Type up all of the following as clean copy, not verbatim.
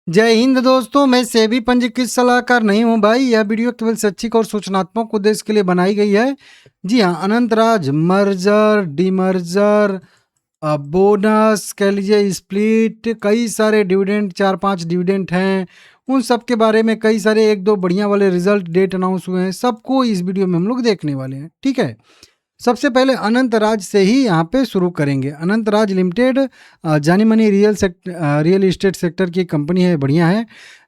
जय हिंद दोस्तों, मैं सेबी पंजीकृत सलाहकार नहीं हूं भाई। यह वीडियो केवल शैक्षिक और सूचनात्मक उद्देश्य के लिए बनाई गई है। जी हाँ, अनंतराज मर्जर, डीमर्जर, बोनस कह लीजिए, स्प्लिट, कई सारे डिविडेंड, 4-5 डिविडेंड हैं। उन सब के बारे में कई सारे 1-2 बढ़िया वाले रिजल्ट डेट अनाउंस हुए हैं, सबको इस वीडियो में हम लोग देखने वाले हैं। ठीक है, सबसे पहले अनंत राज से ही यहाँ पे शुरू करेंगे। अनंत राज लिमिटेड जानी मानी रियल इस्टेट सेक्टर की कंपनी है, बढ़िया है।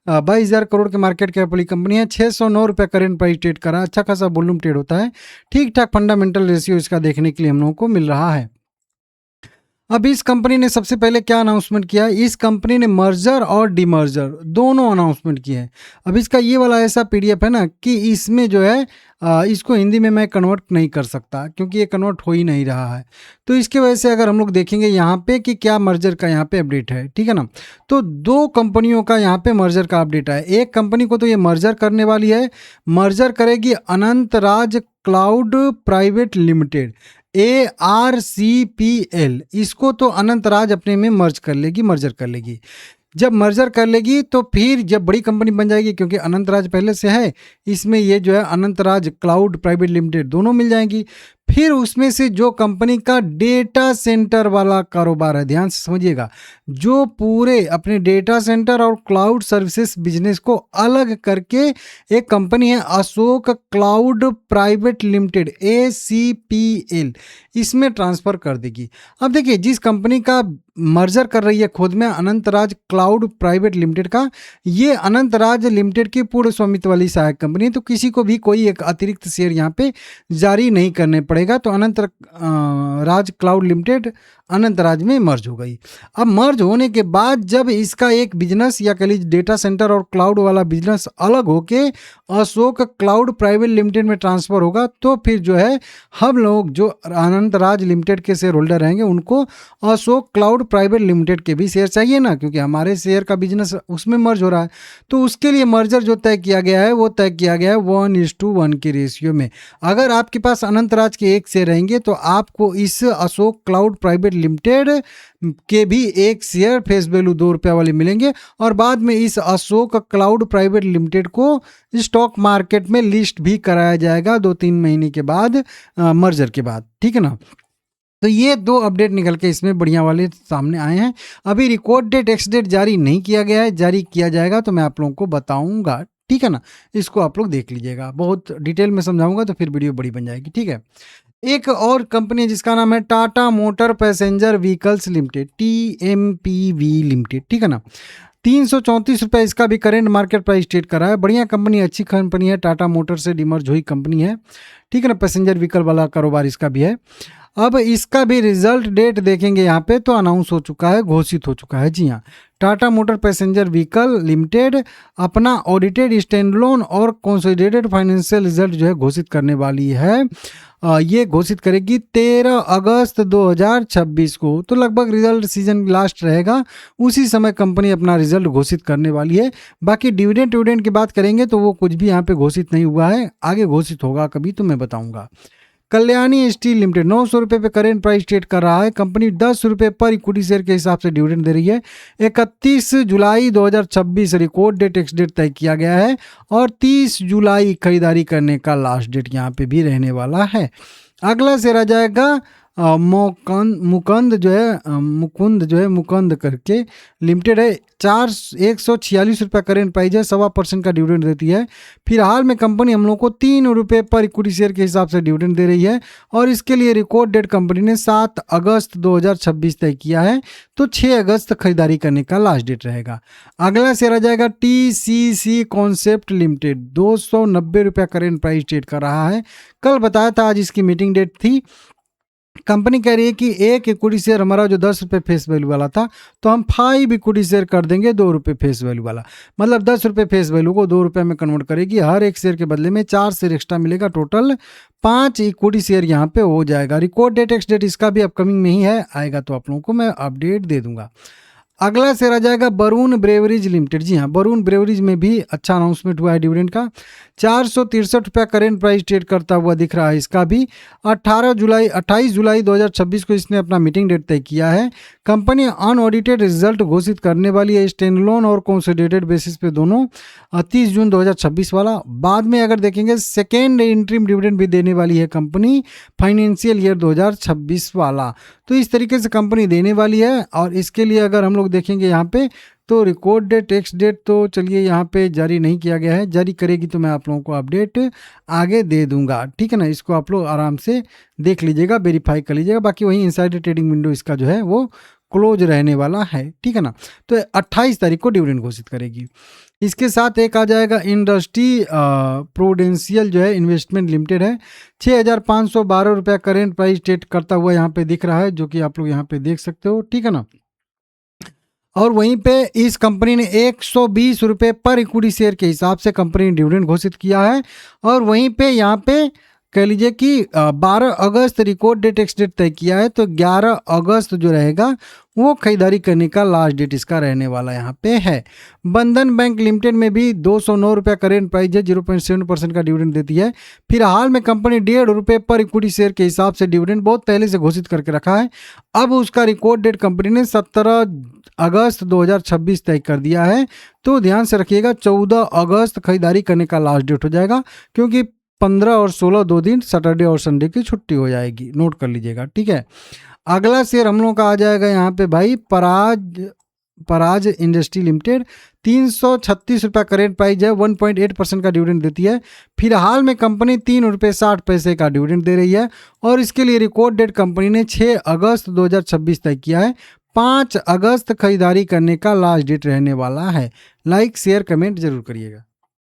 22,000 करोड़ के मार्केट कैप वाली कंपनी है। 609 रुपये करेंट प्राइस ट्रेड करा, अच्छा खासा वॉल्यूम ट्रेड होता है। ठीक ठाक फंडामेंटल रेशियो इसका देखने के लिए हम लोगों को मिल रहा है। अब इस कंपनी ने सबसे पहले क्या अनाउंसमेंट किया, इस कंपनी ने मर्जर और डीमर्जर दोनों अनाउंसमेंट किए हैं। अब इसका ये वाला ऐसा पीडीएफ है ना कि इसमें जो है इसको हिंदी में मैं कन्वर्ट नहीं कर सकता, क्योंकि ये कन्वर्ट हो ही नहीं रहा है। तो इसके वजह से अगर हम लोग देखेंगे यहाँ पे कि क्या मर्जर का यहाँ पे अपडेट है, ठीक है ना। तो 2 कंपनियों का यहाँ पे मर्जर का अपडेट है। एक कंपनी को तो ये मर्जर करने वाली है, मर्जर करेगी अनंत राज क्लाउड प्राइवेट लिमिटेड, ARCPL। इसको तो अनंत राज अपने में मर्ज कर लेगी, मर्जर कर लेगी। जब मर्जर कर लेगी तो फिर जब बड़ी कंपनी बन जाएगी, क्योंकि अनंत राज पहले से है, इसमें ये जो है अनंत राज क्लाउड प्राइवेट लिमिटेड दोनों मिल जाएंगी। फिर उसमें से जो कंपनी का डेटा सेंटर वाला कारोबार है, ध्यान से समझिएगा, जो पूरे अपने डेटा सेंटर और क्लाउड सर्विसेज बिजनेस को अलग करके एक कंपनी है Ashok cloud private limited, ACPL, इसमें ट्रांसफर कर देगी। अब देखिए, जिस कंपनी का मर्जर कर रही है खुद में अनंत राज क्लाउड प्राइवेट लिमिटेड का, ये अनंत राज लिमिटेड की पूर्ण स्वामित्व वाली सहायक कंपनी है, तो किसी को भी कोई एक अतिरिक्त शेयर यहाँ पे जारी नहीं करने पड़ेगा। तो अनंत राज क्लाउड लिमिटेड अनंत राज में मर्ज हो गई। अब मर्ज होने के बाद जब इसका एक बिजनेस या कह लीजिए डेटा सेंटर और क्लाउड वाला बिजनेस अलग होके अशोक क्लाउड प्राइवेट लिमिटेड में ट्रांसफर होगा, तो फिर जो है हम लोग जो अनंत राज लिमिटेड के शेयर होल्डर रहेंगे उनको अशोक क्लाउड प्राइवेट लिमिटेड के भी शेयर चाहिए ना, क्योंकि हमारे शेयर का बिजनेस उसमें मर्ज हो रहा है। तो उसके लिए मर्जर जो तय किया गया है वो तय किया गया है 1:1 के रेशियो में। अगर आपके पास अनंत राज के एक शेयर रहेंगे तो आपको इस अशोक क्लाउड प्राइवेट लिमिटेड के भी एक शेयर फेस वैल्यू 2 रुपये वाले मिलेंगे, और बाद में इस अशोक क्लाउड प्राइवेट लिमिटेड को स्टॉक मार्केट में लिस्ट भी कराया जाएगा 2-3 महीने के बाद, मर्जर के बाद, ठीक है ना। तो ये 2 अपडेट निकल के इसमें बढ़िया वाले सामने आए हैं। अभी रिकॉर्ड डेट एक्स डेट जारी नहीं किया गया है, जारी किया जाएगा तो मैं आप लोगों को बताऊंगा, ठीक है ना। इसको आप लोग देख लीजिएगा, बहुत डिटेल में समझाऊंगा तो फिर वीडियो बड़ी बन जाएगी, ठीक है। एक और कंपनी है जिसका नाम है Tata motor passenger vehicles limited, TMPV limited, ठीक है ना। 334 रुपये इसका भी करेंट मार्केट प्राइस ट्रेड करा है। बढ़िया कंपनी, अच्छी कंपनी है, टाटा मोटर से डिमर्ज हुई कंपनी है, ठीक है ना। पैसेंजर व्हीकल वाला कारोबार इसका भी है। अब इसका भी रिजल्ट डेट देखेंगे यहाँ पे तो अनाउंस हो चुका है, घोषित हो चुका है। जी हाँ, Tata motor passenger vehicle limited अपना ऑडिटेड स्टैंडअलोन और कंसोलिडेटेड फाइनेंशियल रिजल्ट जो है घोषित करने वाली है। ये घोषित करेगी 13 अगस्त 2026 को। तो लगभग रिजल्ट सीजन लास्ट रहेगा, उसी समय कंपनी अपना रिजल्ट घोषित करने वाली है। बाकी डिविडेंड की बात करेंगे तो वो कुछ भी यहाँ पे घोषित नहीं हुआ है, आगे घोषित होगा कभी तो मैं बताऊंगा। कल्याणी स्टील लिमिटेड 900 रुपये पे करेंट प्राइस ट्रेड कर रहा है। कंपनी 10 रुपये पर इक्विटी शेयर के हिसाब से डिविडेंड दे रही है। 31 जुलाई 2026 रिकॉर्ड डेट एक्स डेट तय किया गया है, और 30 जुलाई खरीदारी करने का लास्ट डेट यहाँ पे भी रहने वाला है। अगला शेयर आ जाएगा मुकुंद जो है मुकुंद करके लिमिटेड है। 146 रुपये करेंट प्राइस है, 1.25% का डिविडेंड देती है। फिलहाल में कंपनी हम लोग को 3 रुपये पर इक्विटी शेयर के हिसाब से डिविडेंड दे रही है, और इसके लिए रिकॉर्ड डेट कंपनी ने 7 अगस्त 2026 तय किया है, तो 6 अगस्त खरीदारी करने का लास्ट डेट रहेगा। अगला शेयर आ जाएगा TCC कॉन्सेप्ट लिमिटेड, 290 रुपये करेंट प्राइस ट्रेड कर रहा है। कल बताया था, आज इसकी मीटिंग डेट थी। कंपनी कह रही है कि एक इक्विटी शेयर हमारा जो 10 रुपये फेस वैल्यू वाला था, तो हम 5 इक्विटी शेयर कर देंगे 2 रुपये फेस वैल्यू वाला। मतलब 10 रुपये फेस वैल्यू को 2 रुपये में कन्वर्ट करेगी। हर एक शेयर के बदले में 4 शेयर एक्स्ट्रा मिलेगा, टोटल 5 इक्विटी शेयर यहाँ पे हो जाएगा। रिकॉर्ड डेट एक्स डेट इसका भी अपकमिंग में ही है, आएगा तो आप लोगों को मैं अपडेट दे दूंगा। अगला शेयर आ जाएगा वरुण ब्रेवरीज लिमिटेड। जी हाँ, वरुण ब्रेवरीज में भी अच्छा अनाउंसमेंट हुआ है डिविडेंड का। 463 रुपया करेंट प्राइस ट्रेड करता हुआ दिख रहा है। इसका भी 28 जुलाई 2026 को इसने अपना मीटिंग डेट तय किया है। कंपनी अनऑडिटेड रिजल्ट घोषित करने वाली है स्टैंडअलोन और कंसोलिडेटेड बेसिस पे दोनों 30 जून 2026 वाला। बाद में अगर देखेंगे सेकेंड इंटरिम डिविडेंड भी देने वाली है कंपनी फाइनेंशियल ईयर 2026 वाला। तो इस तरीके से कंपनी देने वाली है। और इसके लिए अगर हम लोग देखेंगे यहाँ पे तो रिकॉर्ड डेट टेक्स्ट डेट तो चलिए यहाँ पे जारी नहीं किया गया है, जारी करेगी तो मैं आप लोगों को अपडेट आगे दे दूंगा, ठीक है ना। इसको आप लोग आराम से देख लीजिएगा, वेरीफाई कर लीजिएगा। बाकी वही इनसाइडर ट्रेडिंग विंडो इसका जो है वो क्लोज रहने वाला है, ठीक है ना। तो 28 तारीख को डिविडेंड घोषित करेगी। इसके साथ एक आ जाएगा इंडस्ट्री प्रूडेंशियल जो है इन्वेस्टमेंट लिमिटेड है। 6,512 रुपया करेंट प्राइस ट्रेड करता हुआ यहाँ पे दिख रहा है, जो कि आप लोग यहाँ पे देख सकते हो, ठीक है ना। और वहीं पे इस कंपनी ने 120 रुपये पर इक्विटी शेयर के हिसाब से कंपनी ने डिविडेंड घोषित किया है। और वहीं पे यहाँ पे कह लीजिए कि 12 अगस्त रिकॉर्ड डेट एक्स डेट तय किया है। तो 11 अगस्त जो रहेगा वो खरीदारी करने का लास्ट डेट इसका रहने वाला यहाँ पे है। बंधन बैंक लिमिटेड में भी 209 रुपया करेंट प्राइस है, 0.7% का डिविडेंड देती है। फिलहाल में कंपनी 1.5 रुपये पर इक्विटी शेयर के हिसाब से डिविडेंड बहुत पहले से घोषित करके रखा है। अब उसका रिकॉर्ड डेट कंपनी ने 17 अगस्त 2026 तय कर दिया है। तो ध्यान से रखिएगा 14 अगस्त खरीदारी करने का लास्ट डेट हो जाएगा, क्योंकि 15 और 16 2 दिन सैटरडे और संडे की छुट्टी हो जाएगी, नोट कर लीजिएगा, ठीक है। अगला शेयर हम लोग का आ जाएगा यहाँ पे भाई पराज इंडस्ट्री लिमिटेड। 336 रुपया करेंट प्राइस है, 1.8% का डिविडेंड देती है। फिलहाल में कंपनी 3 रुपये 60 पैसे का डिविडेंड दे रही है। और इसके लिए रिकॉर्ड डेट कंपनी ने 6 अगस्त 2026 तय किया है। 5 अगस्त खरीदारी करने का लास्ट डेट रहने वाला है। लाइक शेयर कमेंट जरूर करिएगा।